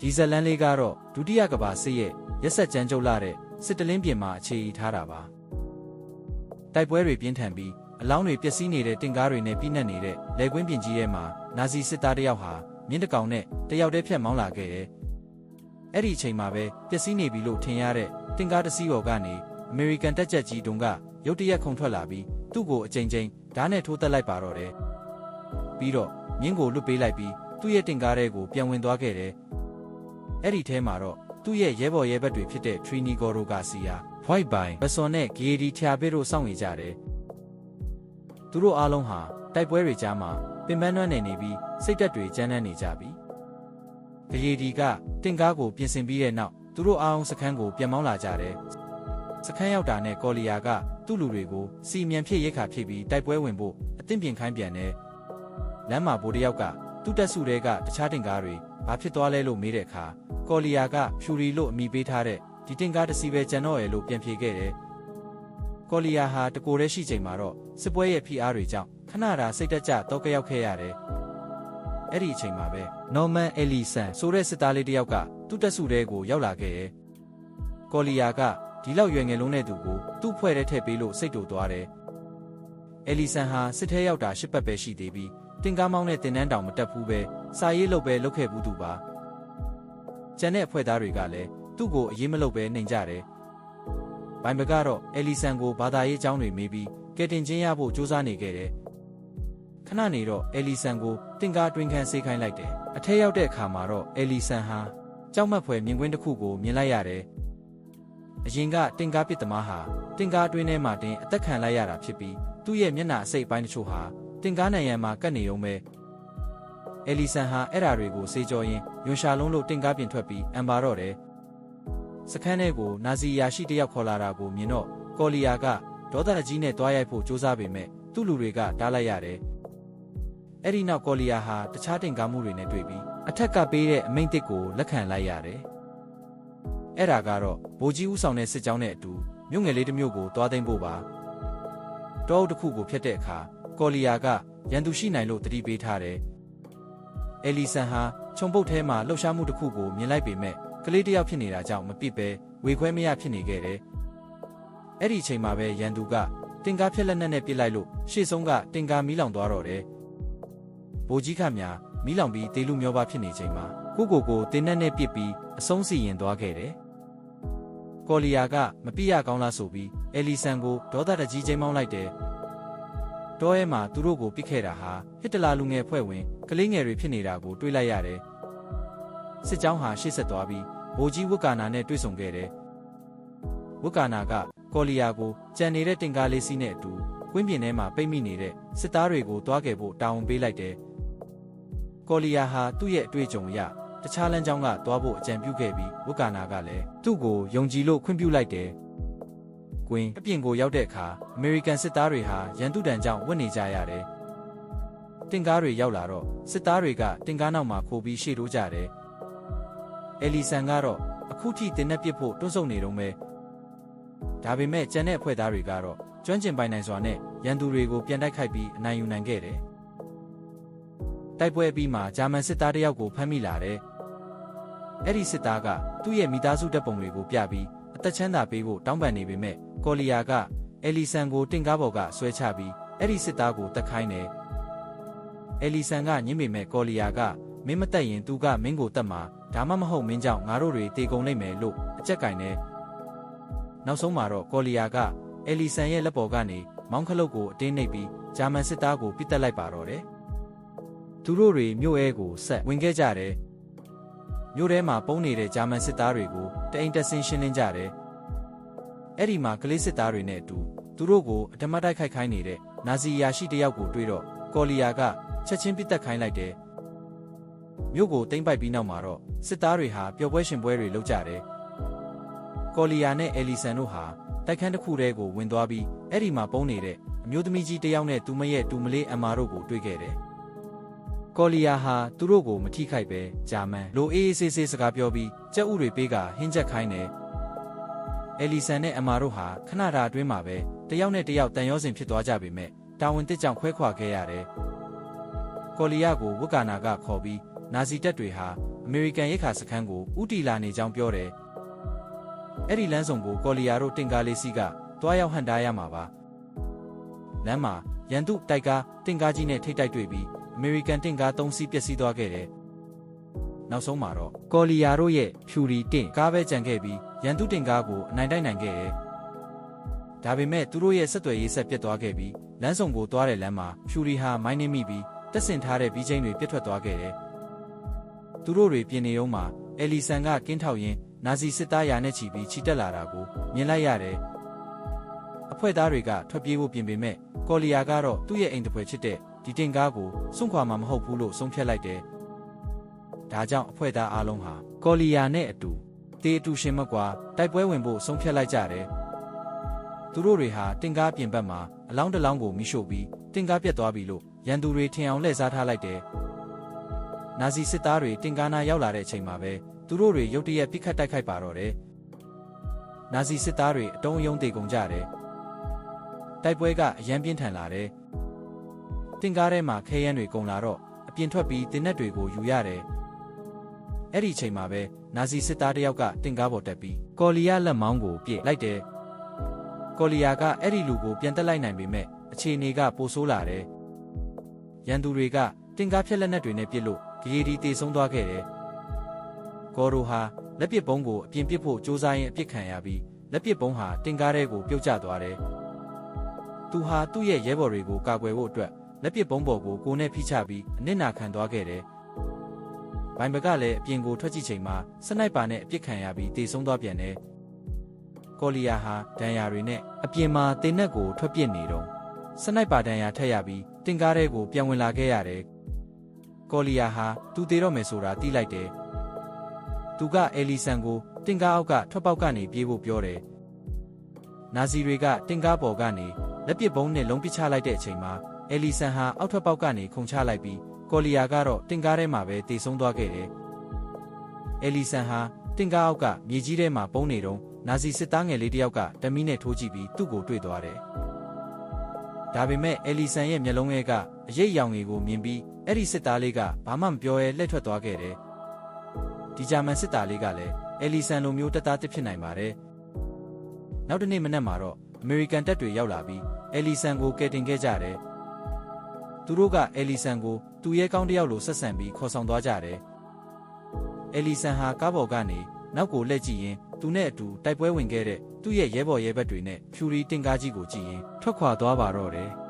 ဒီဇလန်လေးကတော့ဒုတိယကမ္ဘာစစ်ရဲ့ရက်ဆက်ကြမ်းကြုတ်လာတဲ့စစ်တလင်းပြင်မှာအခြေအထားတာပါတိုက်ပွဲတွေပြင်းထန်ပြီးအလောင်းတွေပျက်စီးနေတဲ့တင်ကားတွေနဲ့ပြည့်နှက်နေတဲ့လယ်ကွင်းပြင်ကြီးထဲမှာနာဇီစစ်သားတယောက်ဟာမြင်းတကောင်နဲ့တယောက်တည်းဖြတ်မောင်းလာခဲ့တယ်အဲ့ဒီအချိန်မှာပဲပျက်စီးနေပြီလို့ထင်ရတဲ့တင်ကားတစ်စီးပေါ်ကနေအမေရိကန်တပ်ချက်ကြီးတုံးကရုတ်တရက်ခုန်ထွက်လာပြီးသူ့ကိုအကြိမ်ကြိမ်ဓာတ်နဲ့ထိုးတက်လိုက်ပါတော့တယ်ပြီးတော့မြင်းကိုလွတ်ပေးလိုက်ပြီးသူ့ရဲ့တင်ကားထဲကိုပြန်ဝင်သွားခဲ့တယ်အဲ့ဒီထဲမှာတော့သူ့ရဲ့ရဲဘော်ရဲဘက်တွေဖြစ်တဲ့ Trinigoro Garcia, White By, Besson နဲ့ Gary Thiabe တို့စောင့်နေကြတယ်သူတို့အားလုံးဟာတိုက်ပွဲတွေကြားမှာပင်ပန်းနွမ်းနယ်နေပြီးစိတ်သက်တွေကြမ်းတမ်းနေကြပြီဂရေဒီကတင်ကားကိုပြင်ဆင်ပြီးတဲ့နောက်သူတို့အားလုံးစခန်းကိုပြန်မောင်းလာကြတယ်စခန်းရောက်တာနဲ့ကော်လီယာကသူ့လူတွေကိုစီမံဖြစ်ရိတ်ခါဖြစ်ပြီးတိုက်ပွဲဝင်ဖို့အသင့်ပြင်ခိုင်းပြန်တယ်လမ်းမှာဘိုးတယောက်ကသူ့တက်စုတွေကတခြားတင်ကားတွေဘာဖြစ်သွားလဲလို့မေးတဲ့အခါကော်လီယာကဖြူရီလို့အမိပေးထားတဲ့ဒီတင်ကားတစ်စီးပဲကျန်တော့ရလို့ပြန်ဖြေခဲ့တယ်ကော်လီယာဟာတကိုယ်တည်းရှိချိန်မှာတော့စစ်ပွဲရဲ့ဖိအားတွေကြောင့်ခဏတာစိတ်တက်ကြတော့ကြောက်ခဲ့ရတယ်အဲ့ဒီအချိန်မှာပဲ Norman Ellison ဆိုတဲ့စစ်သားလေးတယောက်ကသူ့တက်စုတွေကိုရောက်လာခဲ့တယ်ကော်လီယာကဒီလောက်ရွယ်ငယ်လုံးတဲ့သူကိုသူ့ဖွဲ့ထဲထည့်ပေးလို့စိတ်တူသွားတယ်Ellison ဟာစစ်ထဲရောက်တာ10ပတ်ပဲရှိသေးပြီးတင်ကားမောင်းတဲ့တင်နန်းတောင်မတက်ဘူးပဲစာရေးလုပ်ပဲလုပ်ခဲ့ဘူးသူပါကျန်တဲ့အဖွဲ့သားတွေကလည်းသူ့ကိုအရေးမလုပ်ပဲနှိမ်ကြတယ်ဘိုင်ဘကတော့Ellisonကိုဘာသာရေးအကြောင်းတွေမေးပြီးကဲတင်ချင်းရဖို့စူးစမ်းနေခဲ့တယ်ခဏနေတော့Ellisonကိုတင်ကားတွင်ခန်းဆေးခိုင်းလိုက်တယ်အထက်ရောက်တဲ့အခါမှာတော့ Ellisonဟာကြောက်မက်ဖွယ်မြင်ကွင်းတစ်ခုကိုမြင်လိုက်ရတယ်အရင်ကတင်ကားပစ်သမားဟာတင်ကားတွင်းထဲမှာတင်အသက်ခံလိုက်ရတာဖြစ်ပြီးသူ့ရဲ့မျက်နှာအစိတ်ပိုင်းတချို့ဟာတင်ကားနိုင်ရန်မှာကတ်နေုံပဲEllisonဟာအဲ့ဓာတွေကိုစေးကြောရင်းယွန်ရှာလုံးလို့တင်ကားပြင်ထွက်ပြီးအံပါတော့တယ်စခန်းထဲကိုနာဇီယာရှိတယောက်ခေါ်လာတာကိုမြင်တော့ကော်လီယာကဒေါသအကြီးနဲ့တွားရိုက်ဖို့ကြိုးစားပေမဲ့သူ့လူတွေကတားလိုက်ရတယ်အဲ့ဒီနောက်ကော်လီယာဟာတခြားတင်ကားမှုတွေနဲ့တွေ့ပြီးအထက်ကပေးတဲ့အမိန့်တစ်ကိုလက်ခံလိုက်ရတယ်အဲ့ဒါကတော့ဗိုလ်ကြီးဦးဆောင်တဲ့စစ်ကြောင်းနဲ့အတူမြို့ငယ်လေးတစ်မြို့ကိုတွားသိမ်းဖို့ပါတောအုပ်တစ်ခုကိုဖျက်တဲ့အခါကော်လီယာကရန်သူရှိနိုင်လို့တတိပေးထားတယ်Ellisonဟာခြုံပုတ်ထဲမှာလှုပ်ရှားမှုတစ်ခုကိုမြင်လိုက်ပေမဲ့ကလေးတစ်ယောက်ဖြစ်နေတာကြောင့်မပစ်ပဲဝေခွဲမရဖြစ်နေခဲ့တယ်အဲ့ဒီအချိန်မှာပဲရန်သူကတင်ကားဖြက်လက်နက်နဲ့ပစ်လိုက်လို့ရှေ့ဆုံးကတင်ကားမီးလောင်သွားတော့တယ်ဗိုလ်ကြီးခများမီးလောင်ပြီးတေလူမျောပါဖြစ်နေချိန်မှာကိုတင်နက်နဲ့ပစ်ပြီးအဆုံးစီရင်သွားခဲ့တယ်ကော်လီယာကမပြရကောင်းလားဆိုပြီးEllisonကိုဒေါသတကြီးချိန်မောင်းလိုက်တယ်တောထဲမှာသူတို့ကိုပစ်ခဲ့တာဟာဟစ်တလာလူငယ်ဖွဲ့ဝင်ကလေးငယ်တွေဖြစ်နေတာကိုတွေးလိုက်ရတယ်စစ်ကြောင်းဟာရှေ့ဆက်သွားပြီးဗိုလ်ကြီးဝက္ကာနာနဲ့တွေ့ဆုံခဲ့တယ်ဝက္ကာနာကကော်လီယာကိုကြံနေတဲ့တင်ကားလေးစီးနဲ့အတူကွင်းပြင်ထဲမှာပိတ်မိနေတဲ့စစ်သားတွေကိုတွားခဲ့ဖို့တာဝန်ပေးလိုက်တယ်ကော်လီယာဟာသူ့ရဲ့အတွေ့အကြုံအရတခြားလမ်းကြောင်းကတွားဖို့အကြံပြုခဲ့ပြီးဝက္ကာနာကလည်းသူ့ကိုယုံကြည်လို့ခွင့်ပြုလိုက်တယ်ကွင်းအပြင်ကိုရောက်တဲ့အခါအမေရိကန်စစ်သားတွေဟာရန်သူတန်ကြောင့်ဝတ်နေကြရတယ်တင်ကားတွေရောက်လာတော့စစ်သားတွေကတင်ကားနောက်မှာခိုးပြီးရှေ့တိုးကြတယ်Ellisonကတော့အခုထိတင်နဲ့ပစ်ဖို့တွန်းဆုတ်နေတော့မယ်ဒါပေမဲ့ကျန်တဲ့အဖွဲ့သားတွေကတော့ကျွမ်းကျင်ပိုင်နိုင်စွာနဲ့ရန်သူတွေကိုပြန်တိုက်ခိုက်ပြီးအနိုင်ယူနိုင်ခဲ့တယ်တိုက်ပွဲပြီးမှာဂျာမန်စစ်သားတယောက်ကိုဖမ်းမိလာတယ်အဲ့ဒီစစ်သားကသူ့ရဲ့မိသားစုတပ်ပုံတွေကိုပြပြီးအသက်ချမ်းသာပေးဖို့တောင်းပန်နေပေမဲ့ကော်လီယာကEllisonကိုတင်ကားပေါ်ကဆွဲချပြီးအဲ့ဒီစစ်သားကိုတက်ခိုင်းတယ်Ellisonကညှင်းပေမဲ့ကော်လီယာကမင်းမတက်ရင်သူကမင်းကိုတက်မှာဒါမှမဟုတ်မင်းကြောင့်ငါတို့တွေတေကုန်နိုင်မယ်လို့အကြက်ကင်တယ်နောက်ဆုံးမှာတော့ကော်လီယာကEllisonရဲ့လက်ပေါ်ကနေမောင်းခလုတ်ကိုအတင်းနှိပ်ပြီးဂျာမန်စစ်သားကိုပစ်တက်လိုက်ပါတော့တယ်သူတို့တွေမြို့အဲကိုဆက်ဝင်ခဲ့ကြတယ်မြို့ထဲမှာပုန်းနေတဲ့ဂျာမန်စစ်သားတွေကိုတအိမ်တက်ဆင်းရှင်းလင်းကြတယ်အဲ့ဒီမှာကလေးစစ်သားတွေနဲ့အတူသူတို့ကိုအဓမ္မတိုက်ခိုက်ခိုင်းနေတဲ့နာဇီယာရှိတယောက်ကိုတွေ့တော့ကော်လီယာကချက်ချင်းပစ်တက်ခိုင်းလိုက်တယ်မြို့ကိုသိမ်းပိုက်ပြီးနောက်မှာတော့စစ်သားတွေဟာပျော်ပွဲရှင်ပွဲတွေလုပ်ကြတယ်ကော်လီယာနဲ့Ellisonတို့ဟာတိုက်ခန်းတစ်ခုထဲကိုဝင်သွားပြီးအဲ့ဒီမှာပုန်းနေတဲ့အမျိုးသမီးကြီးတယောက်နဲ့သူမရဲ့တူမလေးအမာတို့ကိုတွေ့ခဲ့တယ်ကော်လီယာဟာသူတို့ကိုမထိခိုက်ပဲဂျာမန်လိုအေးအေးဆေးဆေးစကားပြောပြီးကြက်ဥတွေပေးကဟင်းချက်ခိုင်းတယ်Ellisonနဲ့အမာတို့ဟာခဏတာအတွင်းမှာပဲတယောက်နဲ့တယောက်တန်ရောစင်ဖြစ်သွားကြပေမဲ့တာဝန်တစ်ကြောင့်ခွဲခွာခဲ့ရတယ်ကော်လီယာကိုဝက္ကာနာကခေါ်ပြီးနာဇီတပ်တွေဟာ အမေရိကန်ရိတ်ခါစခန်းကိုဥတီလာနေကြောင်းပြောတယ်။အဲ့ဒီလမ်းဆောင်ကိုကော်လီယာတို့တင်ကားလေးစီးကတွားရောက်ဟန်တားရမှာပါ။လမ်းမှာရန်သူတိုက်ကားတင်ကားကြီးနဲ့ထိတ်တိုက်တွေ့ပြီးအမေရိကန်တင်ကား3စီးပျက်စီးသွားခဲ့တယ်။နောက်ဆုံးမှာတော့ကော်လီယာတို့ရဲ့ဖြူရီတင်ကားပဲကျန်ခဲ့ပြီးရန်သူတင်ကားကိုအနိုင်တိုက်နိုင်ခဲ့တယ်။ဒါပေမဲ့သူတို့ရဲ့ဆက်သွယ်ရေးဆက်ပြတ်သွားခဲ့ပြီးလမ်းဆောင်ကိုတွားတဲ့လမ်းမှာဖြူရီဟာမိုင်းနှင်းမိပြီးတက်ဆင်ထားတဲ့ဘီချင်းတွေပြတ်ထွက်သွားခဲ့တယ်။သူတို့တွေပြင်နေုံမှာအယ်လီဆန်ကကင်းထောက်ရင်းနာဇီစစ်သားရာနဲ့ချီပြီးချီတက်လာတာကိုမြင်လိုက်ရတယ်။အဖွဲ့သားတွေကထွက်ပြေးဖို့ပြင်ပေမဲ့ကော်လီယာကတော့သူ့ရဲ့အိမ်တပွဲချစ်တဲ့ဒီတင်ကားကိုစွန့်ခွာမှာမဟုတ်ဘူးလို့ဆုံးဖြတ်လိုက်တယ်။ဒါကြောင့်အဖွဲ့သားအားလုံးဟာကော်လီယာနဲ့အတူတေးအတူရှင်မကွာတိုက်ပွဲဝင်ဖို့ဆုံးဖြတ်လိုက်ကြတယ်။သူတို့တွေဟာတင်ကားပြင်ဘက်မှာအလောင်းတစ်လောင်းကိုမိရှို့ပြီးတင်ကားပြတ်သွားပြီလို့ရန်သူတွေထင်အောင်လှည့်စားထားလိုက်တယ်။နာဇီစစ်သားတွေတင်ကားနာရောက်လာတဲ့အချိန်မှာပဲသူတို့တွေရုတ်တရက်ပြစ်ခတ်တိုက်ခိုက်ပါတော့တယ်။နာဇီစစ်သားတွေအတုံးအယုံတေကုန်ကြတယ်။တိုက်ပွဲကအရန်ပြင်းထန်လာတယ်။တင်ကားထဲမှာခဲယမ်းတွေကုန်လာတော့အပြင်ထွက်ပြီးတင်နက်တွေကိုယူရတယ်။အဲ့ဒီအချိန်မှာပဲနာဇီစစ်သားတစ်ယောက်ကတင်ကားပေါ်တက်ပြီးကော်လီယာလက်မောင်းကိုပြစ်လိုက်တယ်။ကော်လီယာကအဲ့ဒီလူကိုပြန်တက်လိုက်နိုင်ပေမဲ့အခြေအနေကပိုဆိုးလာတယ်။ရန်သူတွေကတင်ကားဖြက်လက်နက်တွေနဲ့ပစ်လို့ဂရီဒီတေဆုံးသွားခဲ့တယ်။ကော်ရိုဟာလက်ပစ်ပုံးကိုအပြင်ပစ်ဖို့စူးစမ်းရင်းအပစ်ခံရပြီးလက်ပစ်ပုံးဟာတင်ကားထဲကိုပြုတ်ကျသွားတယ်။သူဟာသူ့ရဲ့ရဲဘော်တွေကိုကာကွယ်ဖို့အတွက်လက်ပစ်ပုံးပေါ်ကိုကိုယ်နဲ့ဖိချပြီးအနစ်နာခံသွားခဲ့တယ်။ဘိုင်ဘကလည်းအပြင်ကိုထွက်ကြည့်ချိန်မှာစနိုက်ပါနဲ့အပစ်ခံရပြီးတေဆုံးသွားပြန်တယ်။ကော်လီယာဟာဒဏ်ရာတွေနဲ့အပြင်မှာတင်နက်ကိုထွက်ပစ်နေတော့စနိုက်ပါဒဏ်ရာထက်ရပြီးတင်ကားထဲကိုပြန်ဝင်လာခဲ့ရတယ်။ကော်လီယာဟာသူတေတော့မယ်ဆိုတာသိလိုက်တယ်။သူကအယ်လီဆန်ကိုတင်ကားအောက်ကထွက်ပေါက်ကနေပြေးဖို့ပြောတယ်။နာဇီတွေကတင်ကားပေါ်ကနေလက်ပစ်ပုံးနဲ့လုံးပစ်ချလိုက်တဲ့အချိန်မှာအယ်လီဆန်ဟာအောက်ထွက်ပေါက်ကနေခုန်ချလိုက်ပြီးကော်လီယာကတော့တင်ကားထဲမှာပဲတေဆုံးသွားခဲ့တယ်။အယ်လီဆန်ဟာတင်ကားအောက်ကမြေကြီးထဲမှာပုန်းနေတော့နာဇီစစ်သားငယ်လေးတစ်ယောက်ကတမီးနဲ့ထိုးကြည့်ပြီးသူ့ကိုတွေ့သွားတယ်။ဒါပေမဲ့အယ်လီဆန်ရဲ့မျက်လုံးထဲကအရိပ်ရောင်တွေကိုမြင်ပြီးအဲ့ဒီစစ်သားလေးကဘာမှမပြောရဲလှည့်ထွက်သွားခဲ့တယ်။ဒီဂျာမန်စစ်သားလေးကလည်းအယ်လီဆန်လိုမျိုးတက်သားတစ်ဖြစ်နိုင်ပါတယ်။နောက်တစ်နေ့မနက်မှာတော့အမေရိကန်တပ်တွေရောက်လာပြီးအယ်လီဆန်ကိုကယ်တင်ခဲ့ကြတယ်။သူတို့ကအယ်လီဆန်ကိုသူ့ရဲကောင်းတစ်ယောက်လိုဆက်ဆံပြီးခေါ်ဆောင်သွားကြတယ်။အယ်လီဆန်ဟာကားပေါ်ကနေနောက်ကိုလှည့်ကြည့်ရင်သူနဲ့အတူတိုက်ပွဲဝင်ခဲ့တဲ့သူ့ရဲ့ရဲဘော်ရဲဘက်တွေနဲ့ဖြူရီတင်ကားကြီးကိုကြည့်ရင်ထွက်ခွာသွားပါတော့တယ်။